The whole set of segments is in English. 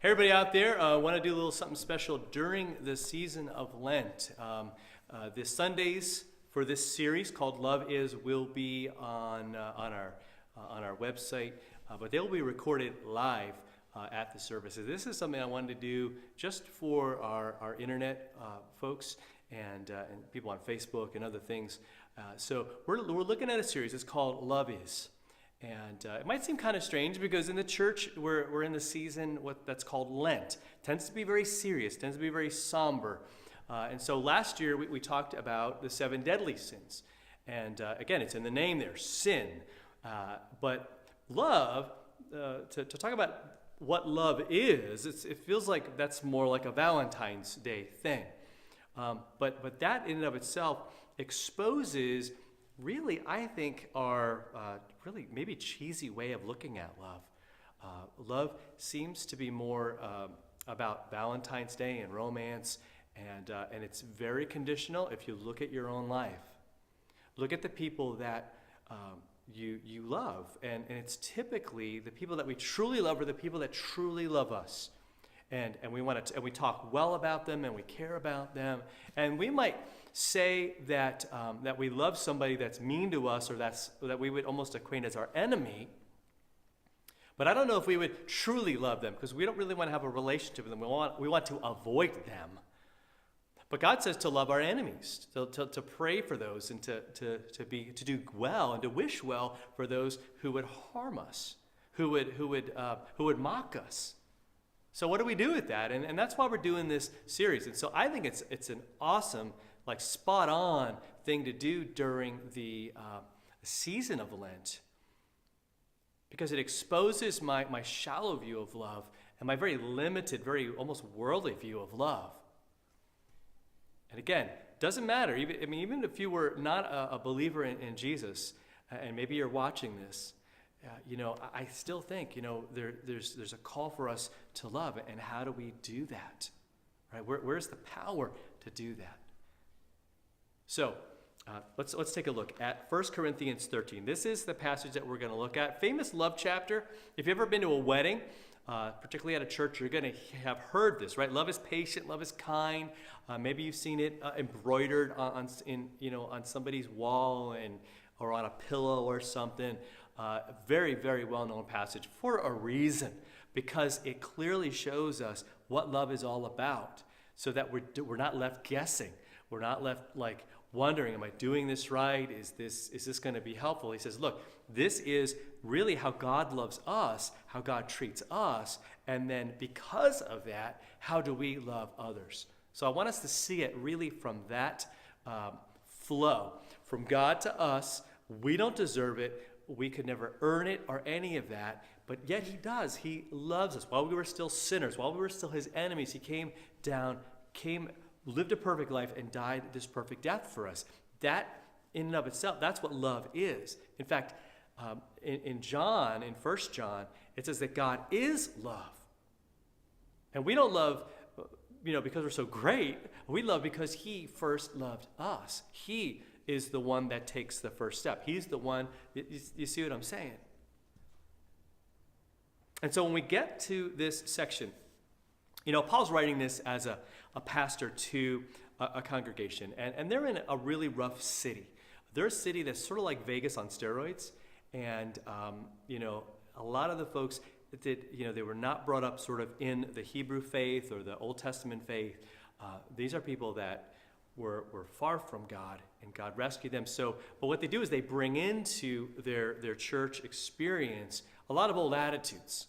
Hey everybody out there, I want to do a little something special during the season of Lent. The Sundays for this series called Love Is will be on our website, but they will be recorded live at the services. This is something I wanted to do just for our internet folks and people on Facebook and other things. So we're looking at a series. It's called Love Is. And it might seem kind of strange because in the church, we're in the season that's called Lent. Tends to be very serious, tends to be very somber. And so last year, we talked about the 7 deadly sins. And again, it's in the name there, sin. But love, to talk about what love is, it feels like that's more like a Valentine's Day thing. But that in and of itself exposes really, I think, our really maybe cheesy way of looking at love. Love seems to be more about Valentine's Day and romance, and it's very conditional if you look at your own life. Look at the people that you love, and it's typically the people that we truly love are the people that truly love us. And we want to, and we talk well about them, and we care about them, and we might say that that we love somebody that's mean to us, or that we would almost acquaint as our enemy. But I don't know if we would truly love them, because we don't really want to have a relationship with them. We want to avoid them. But God says to love our enemies, to pray for those, and to do well and to wish well for those who would harm us, who would mock us. So what do we do with that? And that's why we're doing this series. And so I think it's an awesome, like spot on thing to do during the season of Lent, because it exposes my shallow view of love and my very limited, very almost worldly view of love. And again, doesn't matter. Even if you were not a believer in Jesus, and maybe you're watching this, I still think, there's a call for us to love, and how do we do that? Right? Where's the power to do that? So let's take a look at 1 Corinthians 13. This is the passage that we're going to look at. Famous love chapter. If you've ever been to a wedding, particularly at a church, you're going to have heard this, right? Love is patient, love is kind. Maybe you've seen it embroidered on somebody's wall or on a pillow or something. Very, very well-known passage for a reason, because it clearly shows us what love is all about, so that we're not left guessing. We're not left like wondering, am I doing this right? Is this going to be helpful? He says, look, this is really how God loves us, how God treats us, and then because of that, how do we love others? So I want us to see it really from that flow, from God to us. We don't deserve it. We could never earn it or any of that, but yet he does. He loves us. While we were still sinners, while we were still his enemies, he came down, lived a perfect life, and died this perfect death for us. That in and of itself, that's what love is. In fact, in 1 John, it says that God is love. And we don't love, because we're so great. We love because he first loved us. He is the one that takes the first step. He's the one, you see what I'm saying? And so when we get to this section, Paul's writing this as a pastor to a congregation, and they're in a really rough city. They're a city that's sort of like Vegas on steroids, and a lot of the folks that they were not brought up sort of in the Hebrew faith or the Old Testament faith. These are people that were far from God, and God rescued them. But what they do is they bring into their church experience a lot of old attitudes,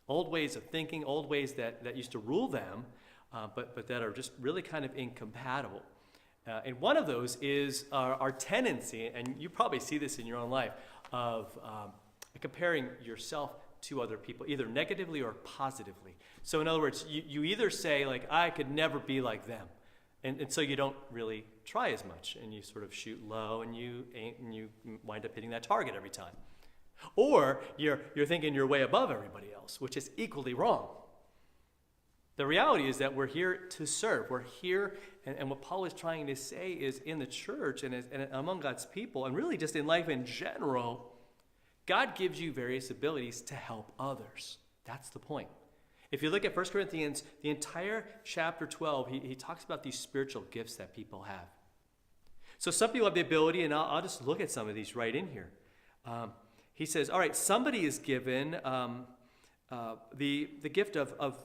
old ways of thinking, old ways that used to rule them, but that are just really kind of incompatible. And one of those is our tendency, and you probably see this in your own life, of comparing yourself to other people, either negatively or positively. So in other words, you either say, like, I could never be like them. And so you don't really try as much, and you sort of shoot low, and you wind up hitting that target every time. Or you're thinking you're way above everybody else, which is equally wrong. The reality is that we're here to serve. We're here, and what Paul is trying to say is in the church and among God's people, and really just in life in general, God gives you various abilities to help others. That's the point. If you look at 1 Corinthians, the entire chapter 12, he talks about these spiritual gifts that people have. So some people have the ability, and I'll just look at some of these right in here. He says, all right, somebody is given the gift of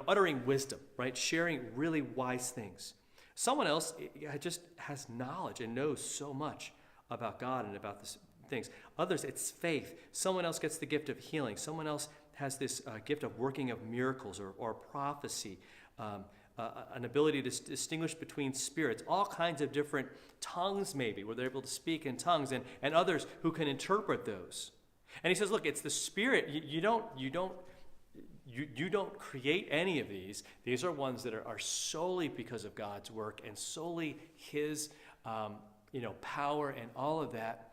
uttering wisdom, right? Sharing really wise things. Someone else just has knowledge and knows so much about God and about this things. Others, it's faith. Someone else gets the gift of healing. Someone else has this gift of working of miracles or prophecy, an ability to distinguish between spirits, all kinds of different tongues maybe, where they're able to speak in tongues, and others who can interpret those. And he says, look, it's the Spirit. You don't create any of these. These are ones that are solely because of God's work and solely His power and all of that.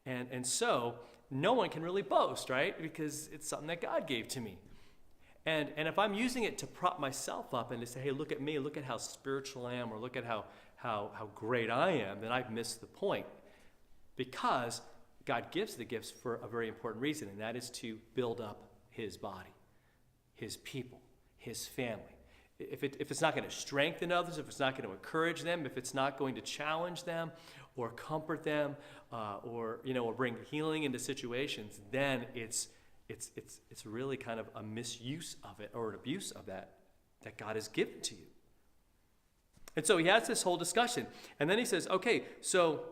And so no one can really boast, right? Because it's something that God gave to me. And if I'm using it to prop myself up and to say, hey, look at me, look at how spiritual I am, or look at how great I am, then I've missed the point. Because God gives the gifts for a very important reason, and that is to build up His body, His people, His family. If it's not going to strengthen others, if it's not going to encourage them, if it's not going to challenge them or comfort them, or bring healing into situations, then it's really kind of a misuse of it, or an abuse of that God has given to you. And so he has this whole discussion, and then he says, okay, so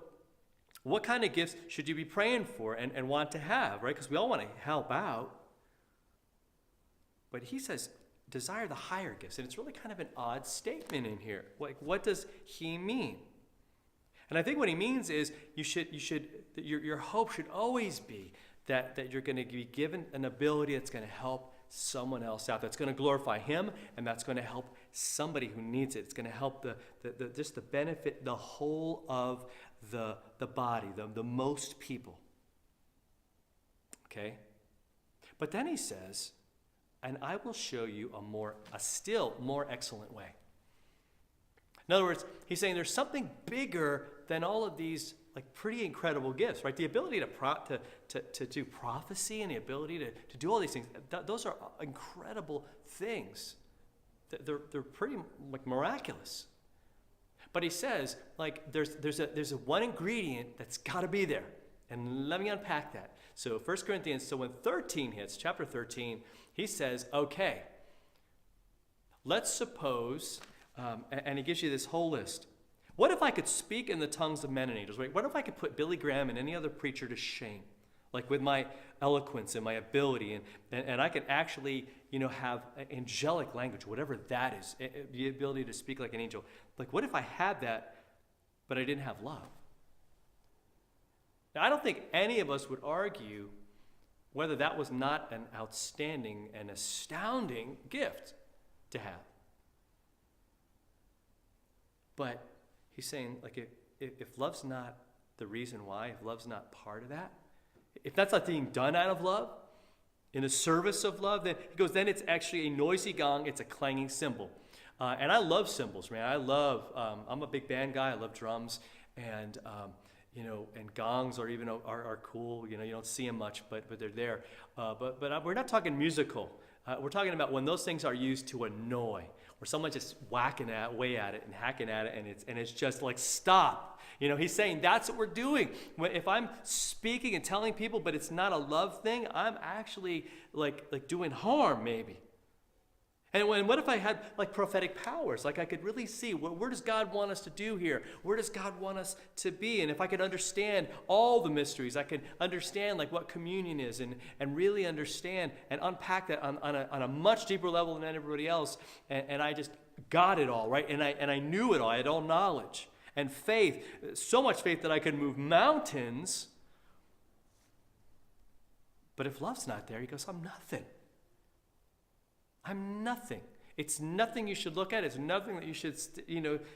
what kind of gifts should you be praying for and want to have, right? Because we all want to help out. But he says, desire the higher gifts. And it's really kind of an odd statement in here. Like, what does he mean? And I think what he means is your hope should always be that you're going to be given an ability that's going to help someone else out, that's going to glorify him, and that's going to help somebody who needs it. It's going to help the benefit the whole of the body, the most people. Okay? But then he says, and I will show you a still more excellent way. In other words, he's saying there's something bigger than all of these pretty incredible gifts, right? The ability to do prophecy and the ability to do all these things, those are incredible things. They're pretty miraculous. But he says there's a one ingredient that's got to be there, and let me unpack that. So 1 Corinthians, so when 13 hits, chapter 13, he says, okay, let's suppose, and he gives you this whole list. What if I could speak in the tongues of men and angels? Right? What if I could put Billy Graham and any other preacher to shame, with my eloquence and my ability, and I could actually, have angelic language, whatever that is, the ability to speak like an angel. What if I had that, but I didn't have love? Now, I don't think any of us would argue whether that was not an outstanding and astounding gift to have. But he's saying, if love's not the reason why, if love's not part of that, if that's not being done out of love, in the service of love, then he goes, then it's actually a noisy gong, it's a clanging cymbal. And I love cymbals, man. I'm a big band guy, I love drums, and gongs are cool. You don't see them much, but they're there. But we're not talking musical. We're talking about when those things are used to annoy, where someone's just whacking away at it and hacking at it, and it's just stop. He's saying that's what we're doing. If I'm speaking and telling people, but it's not a love thing, I'm actually doing harm maybe. And what if I had prophetic powers? I could really see where does God want us to do here? Where does God want us to be? And if I could understand all the mysteries, I could understand what communion is and really understand and unpack that on a much deeper level than everybody else. And I just got it all, right? And I knew it all. I had all knowledge and faith, so much faith that I could move mountains. But if love's not there, he goes, I'm nothing. I'm nothing. It's nothing you should look at. It's nothing that you should,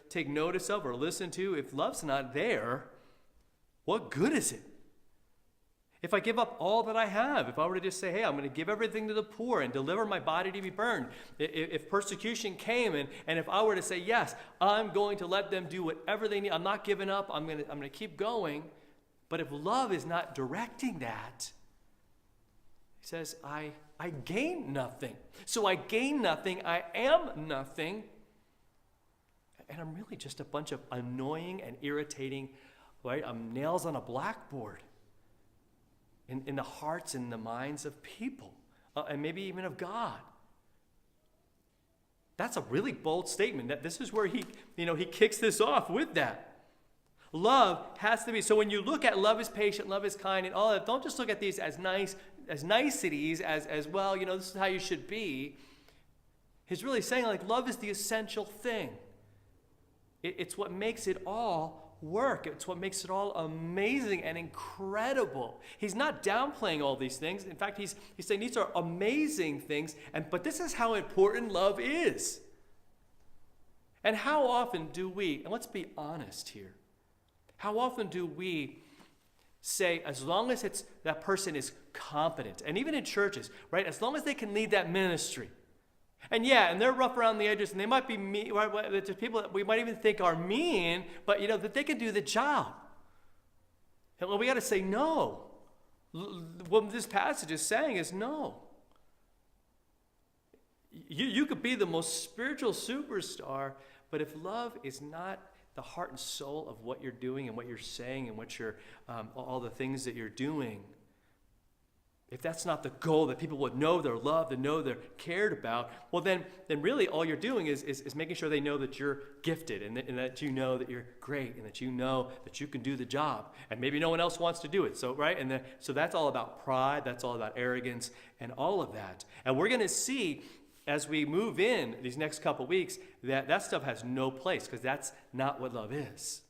take notice of or listen to. If love's not there, what good is it? If I give up all that I have, if I were to just say, hey, I'm going to give everything to the poor and deliver my body to be burned, if persecution came and if I were to say, yes, I'm going to let them do whatever they need, I'm not giving up, I'm going to keep going, but if love is not directing that, He says, I gain nothing. So I gain nothing. I am nothing. And I'm really just a bunch of annoying and irritating, right? I'm nails on a blackboard in the hearts and the minds of people, and maybe even of God. That's a really bold statement. That this is where he kicks this off with that. Love has to be. So when you look at love is patient, love is kind, and all that, don't just look at these as niceties, as well, this is how you should be. He's really saying, like, love is the essential thing. It's what makes it all work. It's what makes it all amazing and incredible. He's not downplaying all these things. In fact, he's saying these are amazing things, but this is how important love is. And how often do we, and let's be honest here, how often do we say, as long as that person is competent, and even in churches, right, as long as they can lead that ministry, and they're rough around the edges, and they might be mean, right, there's people that we might even think are mean, but that they can do the job. And what we got to say, no. What this passage is saying is no. You could be the most spiritual superstar, but if love is not the heart and soul of what you're doing and what you're saying and what you're all the things that you're doing, if that's not the goal, that people would know they're loved and know they're cared about, well, then really all you're doing is making sure they know that you're gifted and that you know that you're great and that you know that you can do the job. And maybe no one else wants to do it. So, right? So that's all about pride. That's all about arrogance and all of that. And we're going to see as we move in these next couple weeks that stuff has no place, because that's not what love is.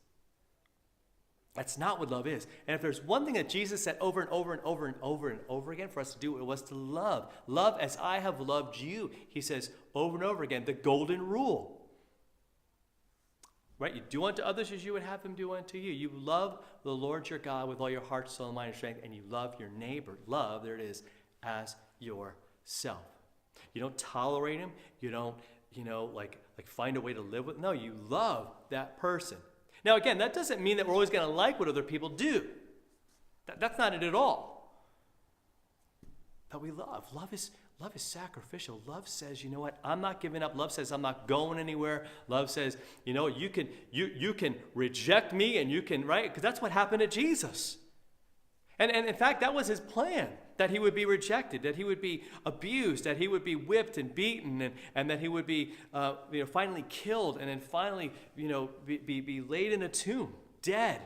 That's not what love is. And if there's one thing that Jesus said over and over and over and over and over again for us to do, it was to love. Love as I have loved you. He says over and over again, the golden rule. Right? You do unto others as you would have them do unto you. You love the Lord your God with all your heart, soul, mind, and strength, and you love your neighbor. Love, there it is, as yourself. You don't tolerate him. You don't, like find a way to live with. No, you love that person. Now, again, that doesn't mean that we're always going to like what other people do. That's not it at all. But we love. Love is sacrificial. Love says, you know what? I'm not giving up. Love says I'm not going anywhere. Love says, you can reject me and you can, right? Because that's what happened to Jesus. And in fact, that was his plan, that he would be rejected, that he would be abused, that he would be whipped and beaten, and that he would be finally killed, and then finally be laid in a tomb, dead,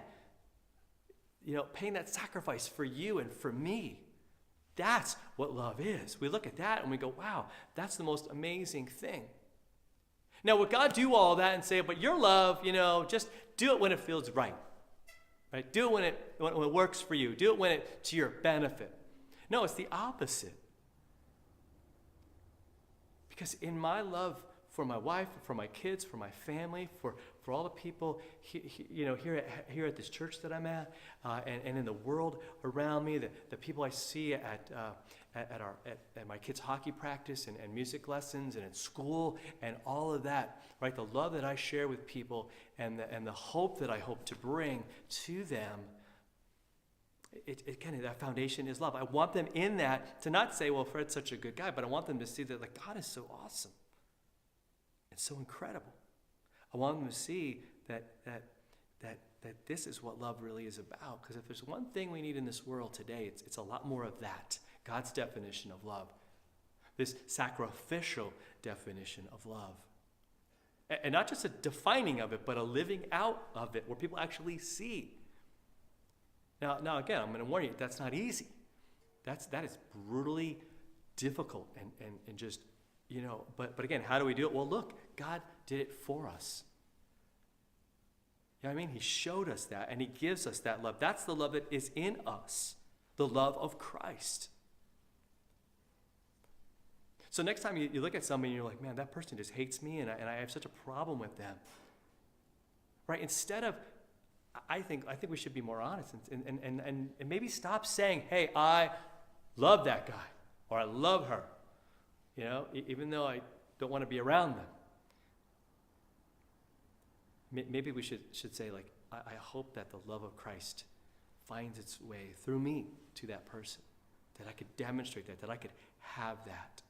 paying that sacrifice for you and for me. That's what love is. We look at that and we go, wow, that's the most amazing thing. Now, would God do all that and say, but your love, just do it when it feels right? Right? Do it when it works for you. Do it when it's to your benefit. No, it's the opposite. Because in my love for my wife, for my kids, for my family, for all the people here at this church that I'm at, and in the world around me, the people I see at my kids' hockey practice and music lessons and in school and all of that, right? The love that I share with people and the hope that I hope to bring to them. That foundation is love. I want them in that to not say, well, Fred's such a good guy, but I want them to see that God is so awesome. It's so incredible. I want them to see that this is what love really is about. Because if there's one thing we need in this world today, it's a lot more of that. God's definition of love. This sacrificial definition of love. And not just a defining of it, but a living out of it where people actually see. Now again, I'm going to warn you, that's not easy. That is brutally difficult and just, but again, how do we do it? Well, look, God did it for us. You know what I mean? He showed us that, and he gives us that love. That's the love that is in us, the love of Christ. So next time you look at somebody and you're like, man, that person just hates me, and I have such a problem with them. Right? Instead of, I think we should be more honest and maybe stop saying, hey, I love that guy, or I love her, even though I don't want to be around them. Maybe we should say, like, I hope that the love of Christ finds its way through me to that person, that I could demonstrate that I could have that.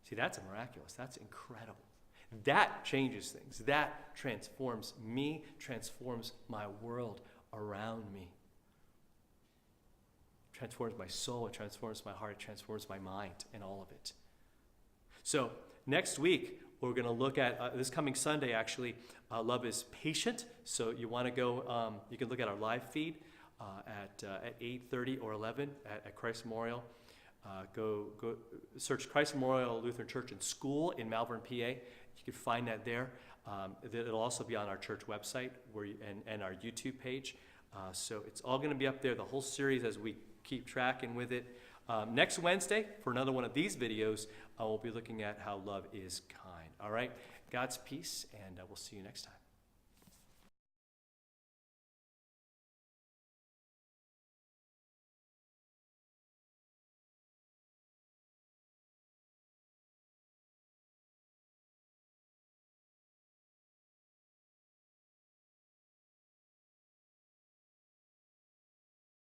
See, that's miraculous. That's incredible. That changes things. That transforms me, transforms my world around me. Transforms my soul, it transforms my heart, it transforms my mind, and all of it. So next week, we're going to look at, this coming Sunday actually, Love is Patient. So you want to go, you can look at our live feed at 8:30 or 11 at Christ Memorial. Go search Christ Memorial Lutheran Church and School in Malvern, PA. You can find that there. It'll also be on our church website and our YouTube page. So it's all going to be up there, the whole series, as we keep tracking with it. Next Wednesday, for another one of these videos, we'll be looking at how love is kind. All right? God's peace, and we'll see you next time.